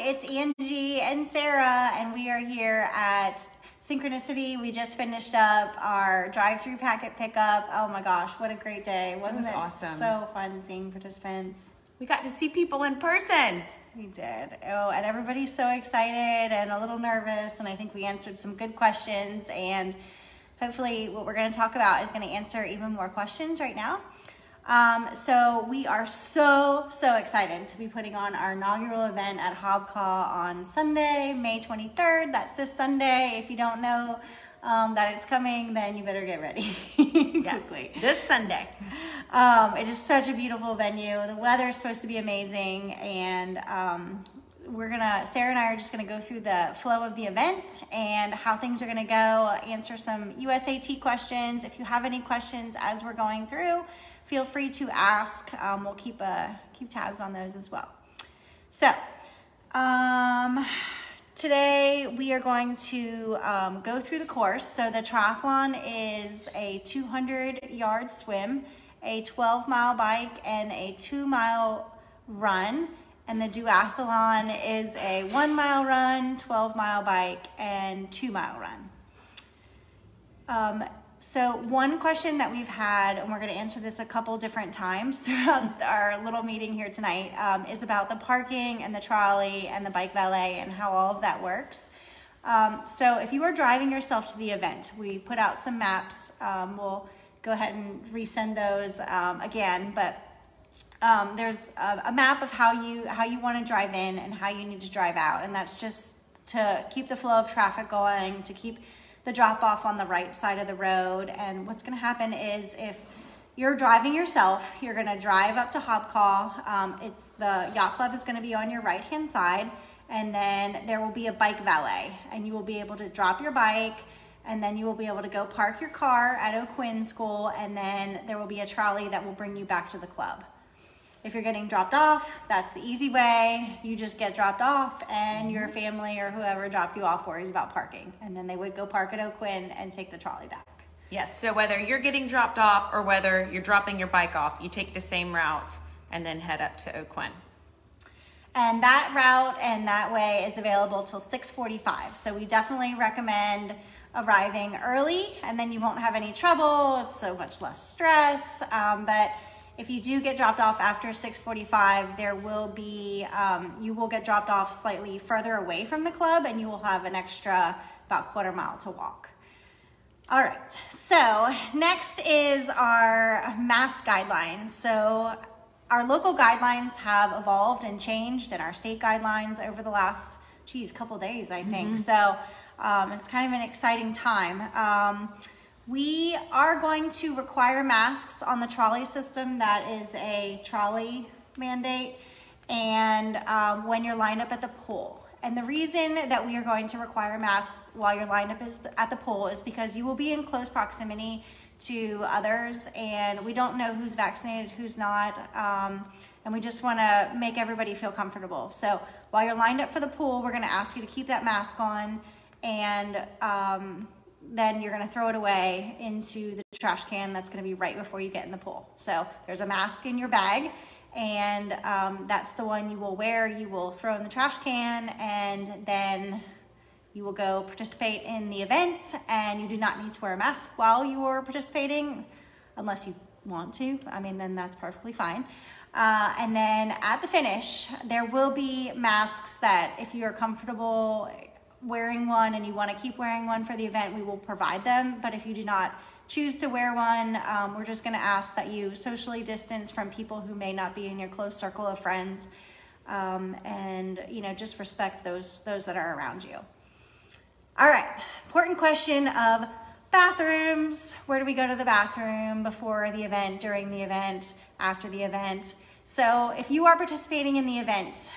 it's Angie and Sarah, and we are here at Synchronicity. We just finished up our drive-through packet pickup. Oh my gosh, what a great day. Wasn't it awesome? So fun seeing participants. We got to see people in person. We did. Oh, and everybody's so excited and a little nervous, and I think we answered some good questions, and hopefully what we're going to talk about is going to answer even more questions right now. So we are so excited to be putting on our inaugural event at Hobcaw on Sunday, May 23rd. That's this Sunday. If you don't know that it's coming, then you better get ready. Yes, this Sunday. It is such a beautiful venue. The weather is supposed to be amazing, and Sarah and I are just gonna go through the flow of the event and how things are gonna go, answer some USAT questions. If you have any questions as we're going through, feel free to ask. We'll keep tabs on those as well. So today we are going to go through the course. So the triathlon is a 200-yard swim, a 12-mile bike, and a 2-mile run. And the duathlon is a 1-mile run, 12-mile bike, and 2-mile run. So one question that we've had, and we're going to answer this a couple different times throughout our little meeting here tonight, is about the parking and the trolley and the bike valet and how all of that works. So if you are driving yourself to the event, we put out some maps. We'll go ahead and resend those again, but there's a map of how you want to drive in and how you need to drive out, and that's just to keep the flow of traffic going, to keep the drop off on the right side of the road. And what's going to happen is if you're driving yourself, you're going to drive up to Hobcaw. The yacht club is going to be on your right hand side, and then there will be a bike valet, and you will be able to drop your bike, and then you will be able to go park your car at O'Quinn School, and then there will be a trolley that will bring you back to the club. If you're getting dropped off, that's the easy way. You just get dropped off, and your family or whoever dropped you off worries about parking. And then they would go park at O'Quinn and take the trolley back. Yes, so whether you're getting dropped off or whether you're dropping your bike off, you take the same route and then head up to O'Quinn. And that route and that way is available till 6:45. So we definitely recommend arriving early, and then you won't have any trouble. It's so much less stress. But if you do get dropped off after 6:45, there will be, you will get dropped off slightly further away from the club, and you will have an extra about quarter mile to walk. All right, so next is our MAPS guidelines. So our local guidelines have evolved and changed, and our state guidelines over the last, couple days, I think. So it's kind of an exciting time. We are going to require masks on the trolley system. That is a trolley mandate, and when you're lined up at the pool. And the reason that we are going to require masks while you're lined up at the pool is because you will be in close proximity to others, and we don't know who's vaccinated, who's not, and we just want to make everybody feel comfortable. So while you're lined up for the pool, we're going to ask you to keep that mask on, and then you're going to throw it away into the trash can that's going to be right before you get in the pool. So there's a mask in your bag, and that's the one you will wear. You will throw in the trash can, and then you will go participate in the event, and you do not need to wear a mask while you are participating unless you want to. I mean, then that's perfectly fine. And then at the finish, there will be masks that if you're comfortable wearing one and you want to keep wearing one for the event, we will provide them. But if you do not choose to wear one, we're just going to ask that you socially distance from people who may not be in your close circle of friends, and just respect those that are around you. All right, important question of bathrooms. Where do we go to the bathroom before the event, during the event, after the event? So if you are participating in the event,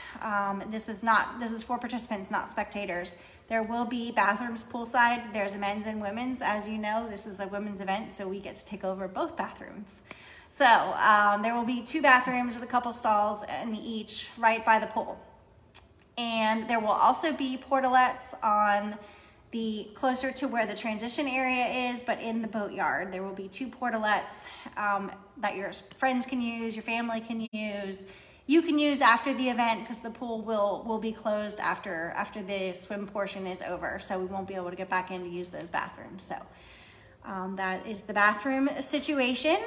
this is for participants, not spectators. There will be bathrooms poolside. There's a men's and women's. As you know, this is a women's event, so we get to take over both bathrooms. So there will be 2 bathrooms with a couple stalls in each right by the pool. And there will also be portalettes on the closer to where the transition area is, but in the boat yard. There will be 2 portalettes that your friends can use, your family can use. you can use after the event, because the pool will be closed after the swim portion is over. So we won't be able to get back in to use those bathrooms. So that is the bathroom situation.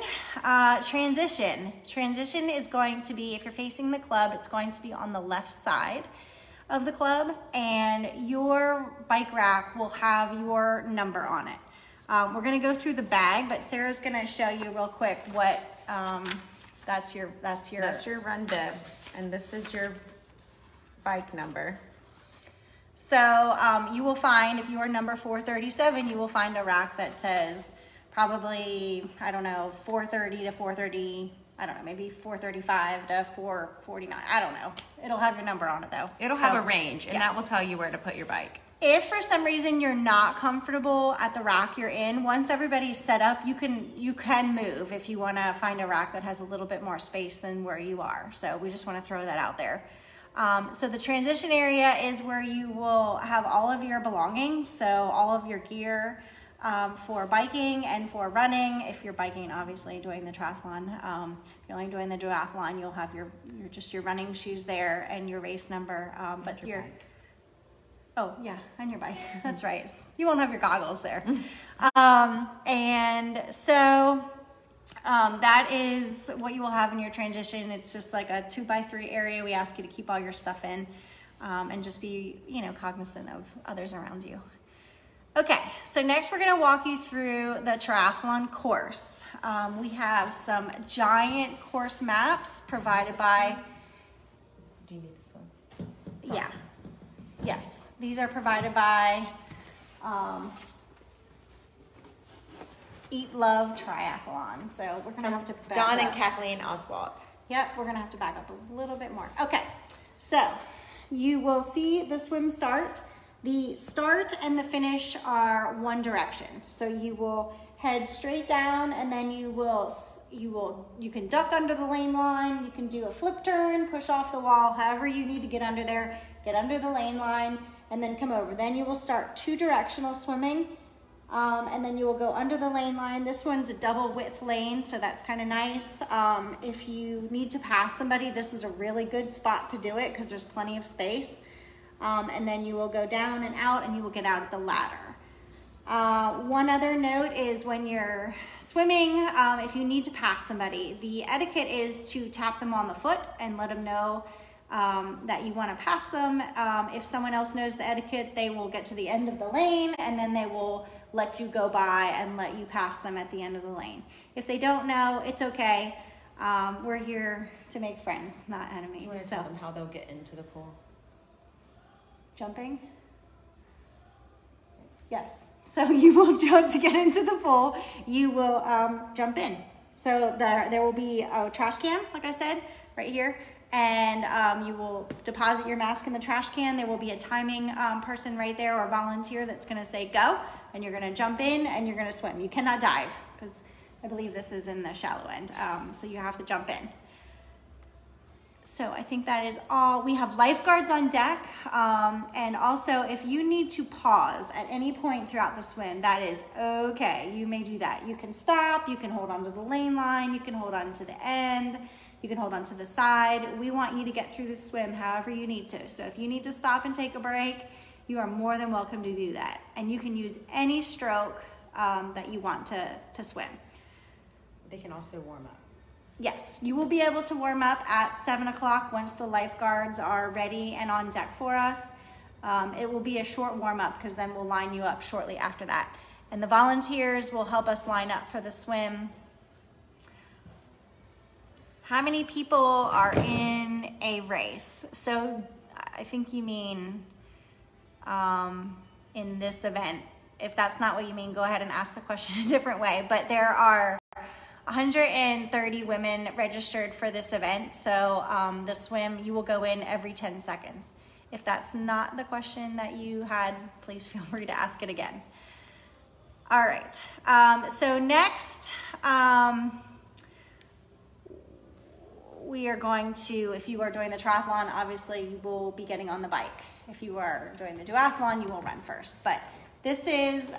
Transition is going to be, if you're facing the club, it's going to be on the left side of the club, and your bike rack will have your number on it. We're gonna go through the bag, but Sarah's gonna show you real quick what, that's your run bib, and this is your bike number. So you will find, if you are number 437, you will find a rack that says probably, I don't know, 430 to 430, I don't know, maybe 435 to 449. I don't know. It'll have your number on it though. It'll have a range, and that will tell you where to put your bike. If for some reason you're not comfortable at the rack you're in, once everybody's set up, you can move if you want to find a rack that has a little bit more space than where you are. So we just want to throw that out there. So the transition area is where you will have all of your belongings, so all of your gear for biking and for running. If you're biking, obviously doing the triathlon. If you're only doing the duathlon, you'll have your running shoes there and your race number. But your bike. Oh yeah, and your bike. That's right. You won't have your goggles there. And so that is what you will have in your transition. It's just like a 2x3 area. We ask you to keep all your stuff in and just be, cognizant of others around you. Okay, so next we're gonna walk you through the triathlon course. We have some giant course maps provided by... Do you need this one? Sorry. Yeah, yes. These are provided by Eat Love Triathlon. So we're gonna have to back Don up. and Kathleen Oswald. Yep, we're gonna have to back up a little bit more. Okay, so you will see the swim start. The start and the finish are one direction. So you will head straight down, and then you can duck under the lane line, you can do a flip turn, push off the wall, however you need to get under there, get under the lane line, and then come over. Then you will start two directional swimming, and then you will go under the lane line. This one's a double width lane, so that's kind of nice. If you need to pass somebody, this is a really good spot to do it because there's plenty of space. And then you will go down and out, and you will get out at the ladder. One other note is when you're swimming, if you need to pass somebody, the etiquette is to tap them on the foot and let them know that you want to pass them. If someone else knows the etiquette, they will get to the end of the lane, and then they will let you go by and let you pass them at the end of the lane. If they don't know, it's okay. We're here to make friends, not enemies. Do you want to tell them how they'll get into the pool? Jumping? Yes. So you will jump to get into the pool. You will jump in. So there will be a trash can, like I said, right here. And you will deposit your mask in the trash can. There will be a timing person right there, or a volunteer that's going to say go, and you're going to jump in and you're going to swim. You cannot dive because I believe this is in the shallow end. So you have to jump in. So I think that is all. We have lifeguards on deck. And also, if you need to pause at any point throughout the swim, that is okay. You may do that. You can stop, you can hold on to the lane line, you can hold on to the end, you can hold on to the side. We want you to get through the swim however you need to. So if you need to stop and take a break, you are more than welcome to do that. And you can use any stroke that you want to swim. They can also warm up. Yes, you will be able to warm up at 7 o'clock once the lifeguards are ready and on deck for us. It will be a short warm up because then we'll line you up shortly after that. And the volunteers will help us line up for the swim. How many people are in a race? So I think you mean in this event. If that's not what you mean, go ahead and ask the question a different way. But there are 130 women registered for this event. So the swim, you will go in every 10 seconds. If that's not the question that you had, please feel free to ask it again. All right, so next, we are going to, if you are doing the triathlon, obviously you will be getting on the bike. If you are doing the duathlon, you will run first. But this is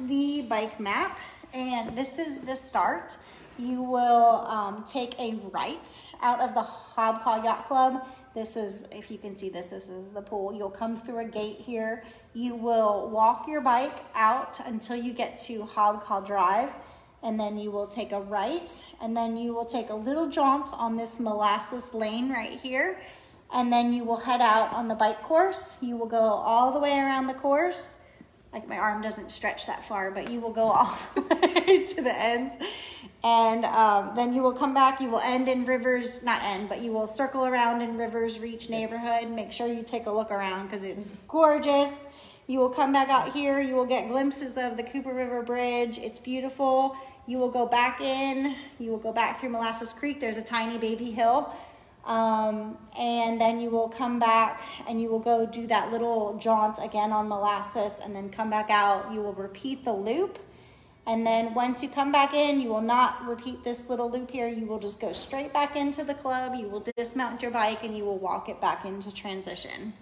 the bike map, and this is the start. you will take a right out of the Hobcaw Yacht Club. This is, if you can see this is the pool. You'll come through a gate here. You will walk your bike out until you get to Hobcaw Drive, and then you will take a right, and then you will take a little jaunt on this molasses lane right here, and then you will head out on the bike course. You will go all the way around the course. Like, my arm doesn't stretch that far, but you will go all the way to the ends. And then you will come back. You will end in Rivers, not end, but you will circle around in Rivers Reach neighborhood. Make sure you take a look around because it's gorgeous. You will come back out here. You will get glimpses of the Cooper River Bridge. It's beautiful. You will go back in. You will go back through Molasses Creek. There's a tiny baby hill. And then you will come back and you will go do that little jaunt again on Molasses and then come back out. You will repeat the loop. And then once you come back in, you will not repeat this little loop here. You will just go straight back into the club. You will dismount your bike and you will walk it back into transition.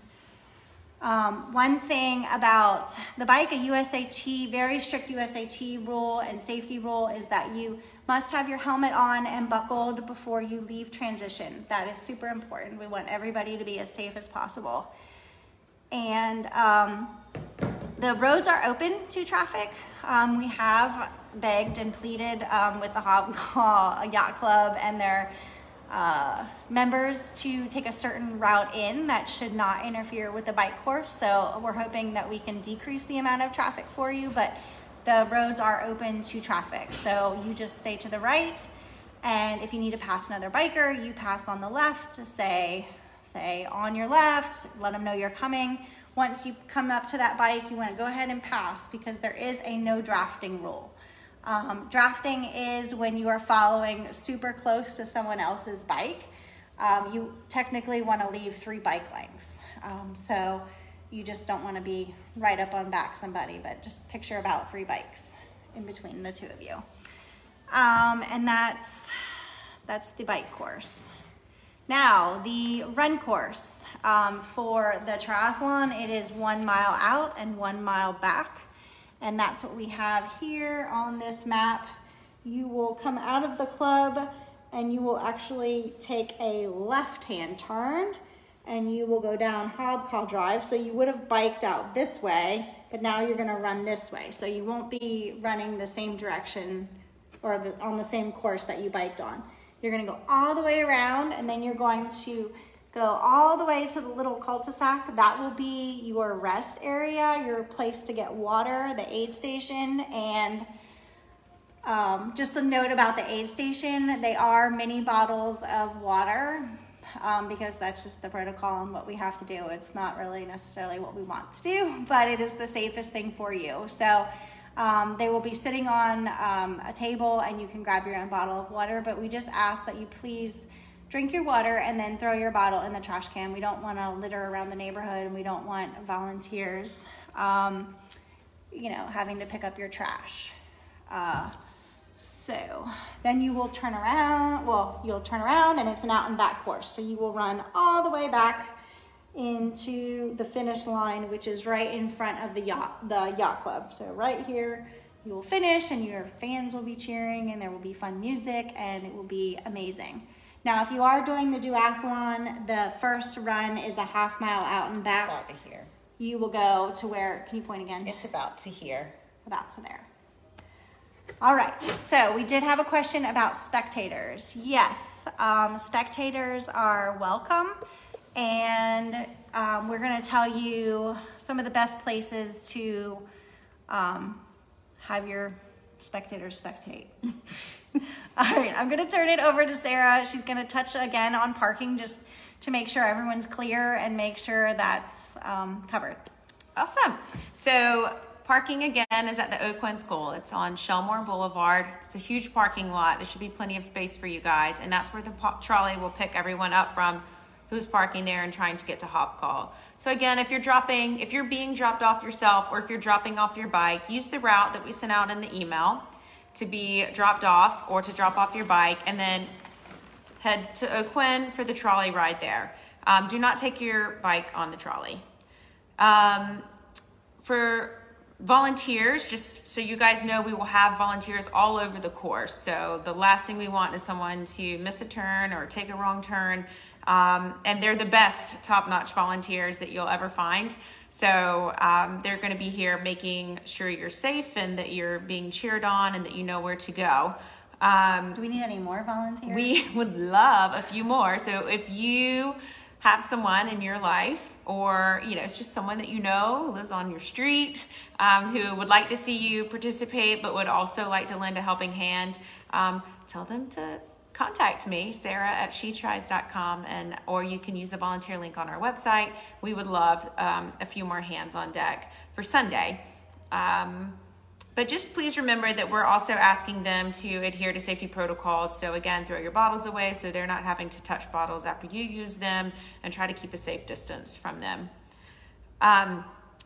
One thing about the bike, a USAT, very strict USAT rule and safety rule is that you must have your helmet on and buckled before you leave transition. That is super important. We want everybody to be as safe as possible. And the roads are open to traffic. We have begged and pleaded with the Hobcaw Yacht Club and their members to take a certain route in that should not interfere with the bike course. So we're hoping that we can decrease the amount of traffic for you, but the roads are open to traffic. So you just stay to the right. And if you need to pass another biker, you pass on the left to say on your left, let them know you're coming. Once you come up to that bike, you want to go ahead and pass because there is a no drafting rule. Drafting is when you are following super close to someone else's bike. You technically want to leave 3 bike lengths. So you just don't want to be right up on back somebody, but just picture about 3 bikes in between the 2 of you. And that's the bike course. Now, the run course. For the triathlon, it is 1 mile out and 1 mile back. And that's what we have here on this map. You will come out of the club and you will actually take a left-hand turn and you will go down Hobcaw Drive. So you would have biked out this way, but now you're gonna run this way. So you won't be running the same direction or on the same course that you biked on. You're gonna go all the way around and then you're going to go all the way to the little cul-de-sac. That will be your rest area, your place to get water, the aid station. And just a note about the aid station, they are mini bottles of water because that's just the protocol and what we have to do. It's not really necessarily what we want to do, but it is the safest thing for you. So they will be sitting on a table and you can grab your own bottle of water, but we just ask that you please drink your water and then throw your bottle in the trash can. We don't want to litter around the neighborhood and we don't want volunteers, having to pick up your trash. So then you will turn around, you'll turn around and it's an out and back course. So you will run all the way back into the finish line, which is right in front of the yacht club. So right here, you will finish and your fans will be cheering and there will be fun music and it will be amazing. Now, if you are doing the duathlon, the first run is a half mile out and back. It's about to here. You will go to where, can you point again? It's about to here. About to there. All right, so we did have a question about spectators. Yes, spectators are welcome. And we're gonna tell you some of the best places to have your spectators spectate. All right, I'm gonna turn it over to Sarah. She's gonna touch again on parking just to make sure everyone's clear and make sure that's covered. Awesome. So parking again is at the Oakland School. It's on Shellmore Boulevard. It's a huge parking lot. There should be plenty of space for you guys. And that's where the trolley will pick everyone up from who's parking there and trying to get to Hobcaw. So again, if you're being dropped off yourself or if you're dropping off your bike, use the route that we sent out in the email to be dropped off or to drop off your bike and then head to Oakland for the trolley ride there. Do not take your bike on the trolley. For volunteers, just so you guys know, we will have volunteers all over the course. So the last thing we want is someone to miss a turn or take a wrong turn. And they're the best top-notch volunteers that you'll ever find. So they're going to be here making sure you're safe and that you're being cheered on and that you know where to go. Do we need any more volunteers? We would love a few more. So if you have someone in your life, or it's just someone that you know who lives on your street, who would like to see you participate but would also like to lend a helping hand, tell them to contact me, Sarah@shetries.com, or you can use the volunteer link on our website. We would love a few more hands on deck for Sunday. But just please remember that we're also asking them to adhere to safety protocols. So again, throw your bottles away so they're not having to touch bottles after you use them, and try to keep a safe distance from them.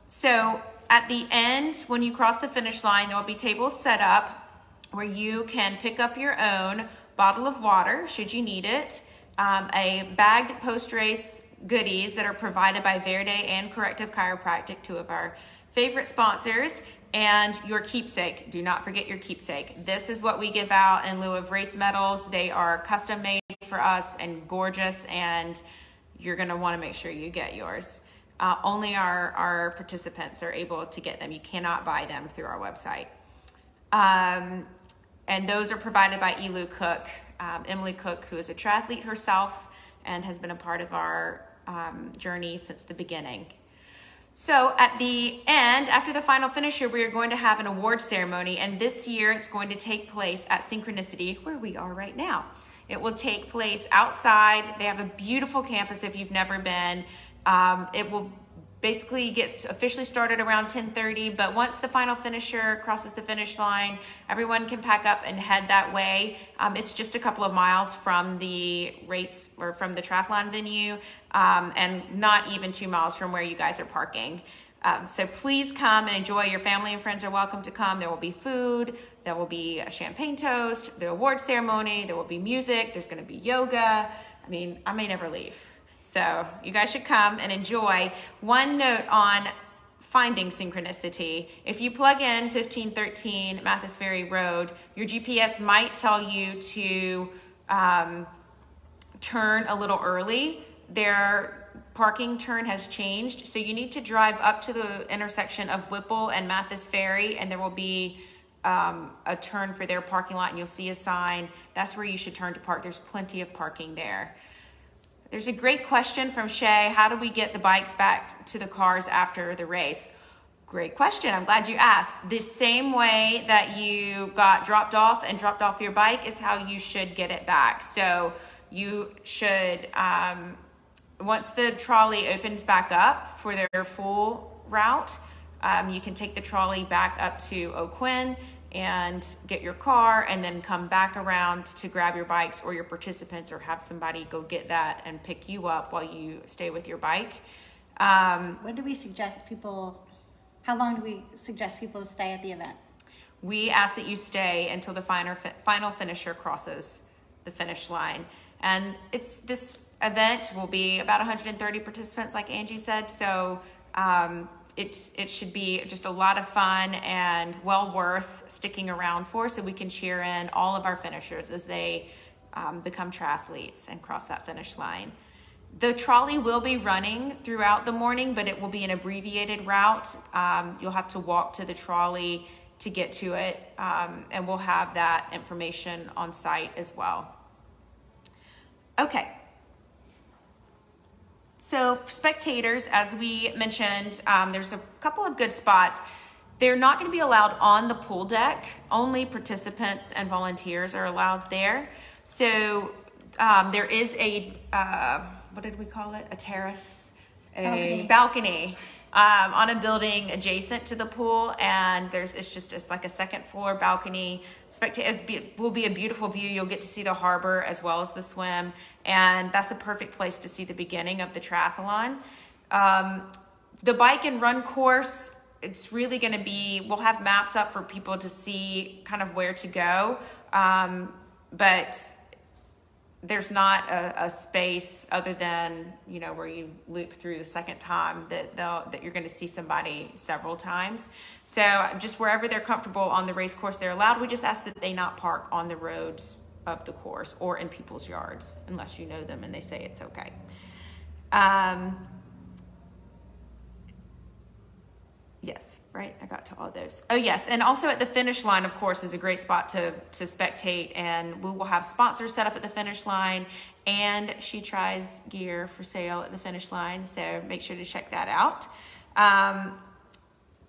So at the end, when you cross the finish line, there will be tables set up where you can pick up your own bottle of water, should you need it, a bagged post-race goodies that are provided by Verde and Corrective Chiropractic, two of our favorite sponsors, and your keepsake. Do not forget your keepsake. This is what we give out in lieu of race medals. They are custom made for us and gorgeous, and you're going to want to make sure you get yours. Only our participants are able to get them. You cannot buy them through our website. And those are provided by Emily Cook, who is a triathlete herself and has been a part of our journey since the beginning. So at the end, after the final finisher, we are going to have an award ceremony, and this year it's going to take place at Synchronicity, where we are right now. It will take place outside. They have a beautiful campus if you've never been. It will basically get officially started around 10:30, but once the final finisher crosses the finish line, everyone can pack up and head that way. It's just a couple of miles from the race or from the triathlon venue, and not even 2 miles from where you guys are parking. So please come and enjoy. Your family and friends are welcome to come. There will be food, there will be a champagne toast, the award ceremony, there will be music, there's going to be yoga. I mean, I may never leave. So you guys should come and enjoy. One note on finding Synchronicity: if you plug in 1513 Mathis Ferry Road, your GPS might tell you to turn a little early. Their parking turn has changed, so you need to drive up to the intersection of Whipple and Mathis Ferry, and there will be a turn for their parking lot, and you'll see a sign. That's where you should turn to park. There's plenty of parking there. There's a great question from Shay: how do we get the bikes back to the cars after the race? Great question. I'm glad you asked. The same way that you got dropped off and dropped off your bike is how you should get it back. So you should, once the trolley opens back up for their full route, you can take the trolley back up to O'Quinn and get your car, and then come back around to grab your bikes or your participants, or have somebody go get that and pick you up while you stay with your bike. When do we suggest people, how long do we suggest people to stay at the event? We ask that you stay until the final finisher crosses the finish line. And this event will be about 130 participants, like Angie said, so it should be just a lot of fun and well worth sticking around for, so we can cheer in all of our finishers as they become triathletes and cross that finish line. The trolley will be running throughout the morning, but it will be an abbreviated route. You'll have to walk to the trolley to get to it, and we'll have that information on site as well. Okay. So spectators, as we mentioned, there's a couple of good spots. They're not going to be allowed on the pool deck. Only participants and volunteers are allowed there. So there is a, what did we call it? A terrace? A balcony on a building adjacent to the pool, and it's like a second floor balcony. It will be a beautiful view. You'll get to see the harbor as well as the swim, and that's a perfect place to see the beginning of the triathlon. The bike and run course, it's really going to be, we'll have maps up for people to see kind of where to go, but there's not a space other than, you know, where you loop through the second time that you're going to see somebody several times. So just wherever they're comfortable on the race course, they're allowed. We just ask that they not park on the roads of the course or in people's yards unless you know them and they say it's okay. Yes, right. I got to all those. Oh yes, and also at the finish line, of course, is a great spot to spectate, and we will have sponsors set up at the finish line, and She Tries gear for sale at the finish line. So make sure to check that out.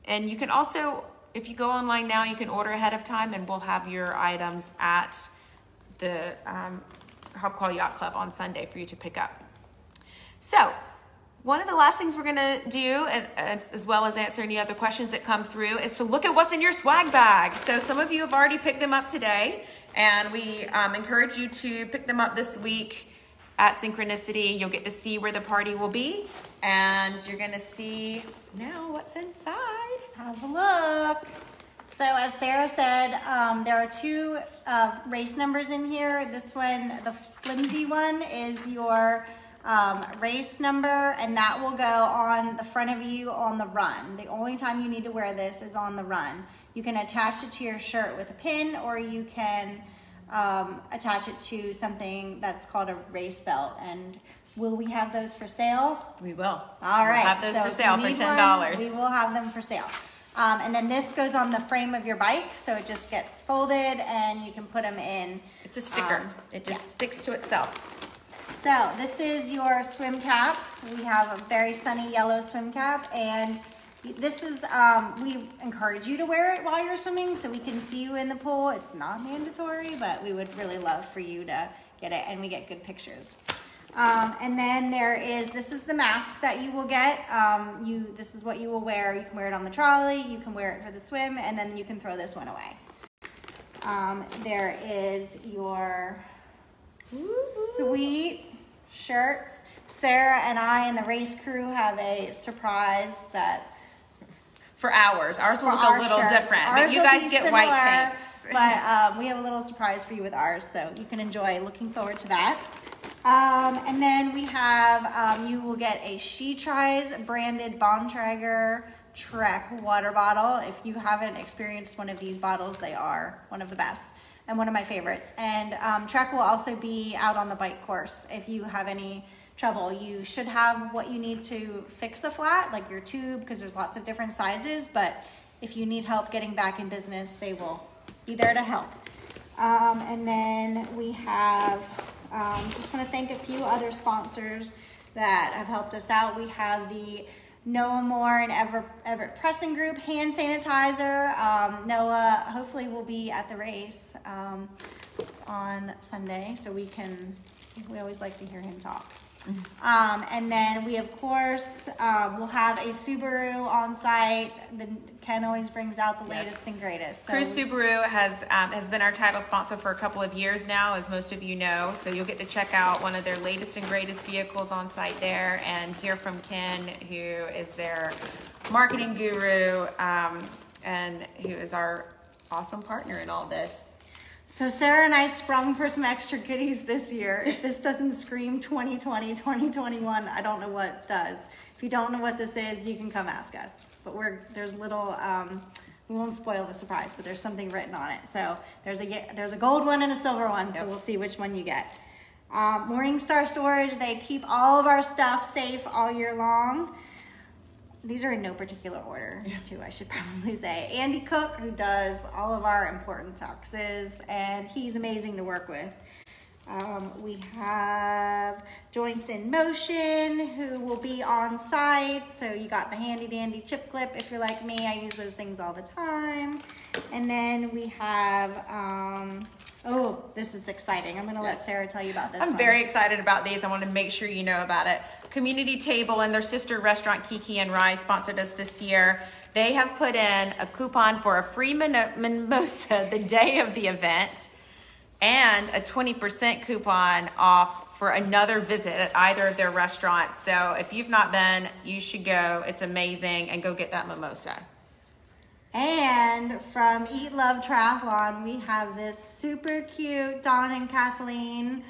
And you can also, if you go online now, you can order ahead of time, and we'll have your items at the Hobcaw Yacht Club on Sunday for you to pick up. So one of the last things we're gonna do, as well as answer any other questions that come through, is to look at what's in your swag bag. So some of you have already picked them up today, and we encourage you to pick them up this week at Synchronicity. You'll get to see where the party will be, and you're gonna see now what's inside. Let's have a look. So as Sarah said, there are 2 race numbers in here. This one, the flimsy one, is your race number, and that will go on the front of you on the run. The only time you need to wear this is on the run. You can attach it to your shirt with a pin, or you can attach it to something that's called a race belt. And will we have those for sale? We will. All right. We'll have those for sale for $10. We will have them for sale. And then this goes on the frame of your bike, so it just gets folded and you can put them in. It's a sticker. It just sticks to itself. So this is your swim cap. We have a very sunny yellow swim cap, and this is, we encourage you to wear it while you're swimming so we can see you in the pool. It's not mandatory, but we would really love for you to get it, and we get good pictures. And then this is the mask that you will get. This is what you will wear. You can wear it on the trolley, you can wear it for the swim, and then you can throw this one away. There is your sweet shirts. Sarah and I and the race crew have a surprise that for ours will look a little different, but you guys get white tanks. But we have a little surprise for you with ours, so you can enjoy. Looking forward to that. And then we have, you will get a She Tries branded Bontrager Trek water bottle. If you haven't experienced one of these bottles, they are one of the best and one of my favorites. And Trek will also be out on the bike course. If you have any trouble, you should have what you need to fix the flat, like your tube, because there's lots of different sizes. But if you need help getting back in business, they will be there to help. And then we have, just want to thank a few other sponsors that have helped us out. We have the Noah Moore and Everett Pressing Group hand sanitizer. Noah hopefully will be at the race on Sunday, so we always like to hear him talk. And then we, of course, will have a Subaru on site. Ken always brings out the latest and greatest. So Cruise Subaru has been our title sponsor for a couple of years now, as most of you know. So you'll get to check out one of their latest and greatest vehicles on site there and hear from Ken, who is their marketing guru and who is our awesome partner in all this. So Sarah and I sprung for some extra goodies this year. If this doesn't scream 2020, 2021, I don't know what does. If you don't know what this is, you can come ask us. But there's little, we won't spoil the surprise, but there's something written on it. So there's a gold one and a silver one, so we'll see which one you get. Morningstar Storage, they keep all of our stuff safe all year long. These are in no particular order, too, I should probably say. Andy Cook, who does all of our important taxes, and he's amazing to work with. We have Joints in Motion, who will be on site. So you got the handy dandy chip clip. If you're like me, I use those things all the time. And then we have, oh, this is exciting. I'm gonna let Sarah tell you about this I'm very excited about these. I want to make sure you know about it. Community Table and their sister restaurant Kiki and Rye sponsored us this year. They have put in a coupon for a free mimosa the day of the event and a 20% coupon off for another visit at either of their restaurants. So if you've not been, you should go. It's amazing, and go get that mimosa. And from Eat Love Triathlon, we have this super cute Dawn and Kathleen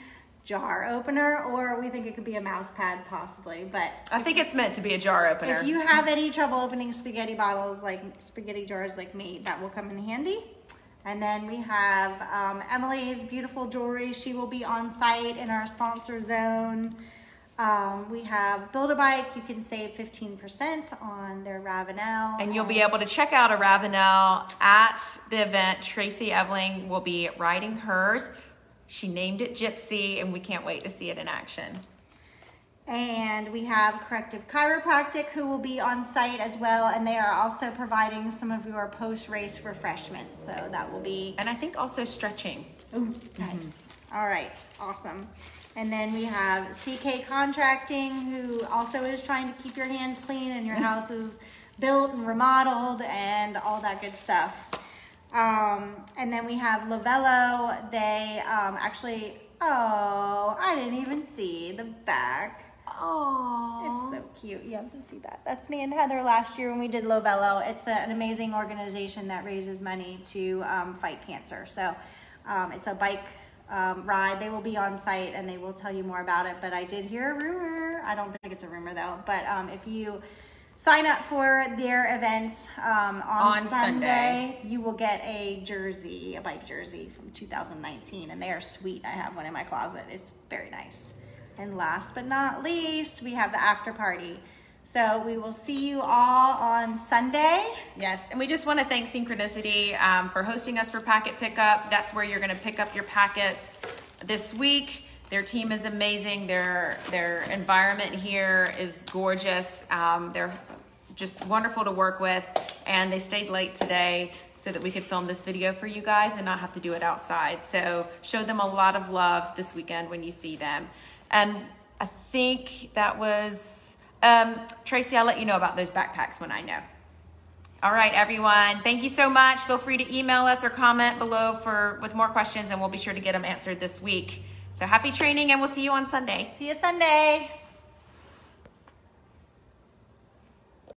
jar opener, or we think it could be a mouse pad possibly, but I think it's meant to be a jar opener. if you have any trouble opening spaghetti bottles, like spaghetti jars like me, that will come in handy. And then we have Emily's beautiful jewelry. She will be on site in our sponsor zone. We have Build-A-Bike. You can save 15% on their Ravenel. And you'll be able to check out a Ravenel at the event. Tracy Eveling will be riding hers. She named it Gypsy, and we can't wait to see it in action. And we have Corrective Chiropractic, who will be on site as well, and they are also providing some of your post-race refreshment, so that will be... And I think also stretching. Ooh, nice. All right, awesome. And then we have CK Contracting, who also is trying to keep your hands clean and your house is built and remodeled and all that good stuff. And then we have Lovello. They actually, oh, I didn't even see the back. Oh, it's so cute. You have to see that. That's me and Heather last year when we did Lovello. It's an amazing organization that raises money to fight cancer. So it's a bike ride. They will be on site and they will tell you more about it. But I did hear a rumor. I don't think it's a rumor though. But if you sign up for their event on Sunday, you will get a jersey, a bike jersey from 2019. And they are sweet. I have one in my closet. It's very nice. And last but not least, we have the after party. So we will see you all on Sunday. Yes, and we just want to thank Synchronicity for hosting us for packet pickup. That's where you're going to pick up your packets this week. Their team is amazing. Their environment here is gorgeous. They're just wonderful to work with, and they stayed late today so that we could film this video for you guys and not have to do it outside. So show them a lot of love this weekend when you see them. And I think that was, Tracy, I'll let you know about those backpacks when I know. All right, everyone. Thank you so much. Feel free to email us or comment below with more questions, and we'll be sure to get them answered this week. So happy training, and we'll see you on Sunday. See you Sunday.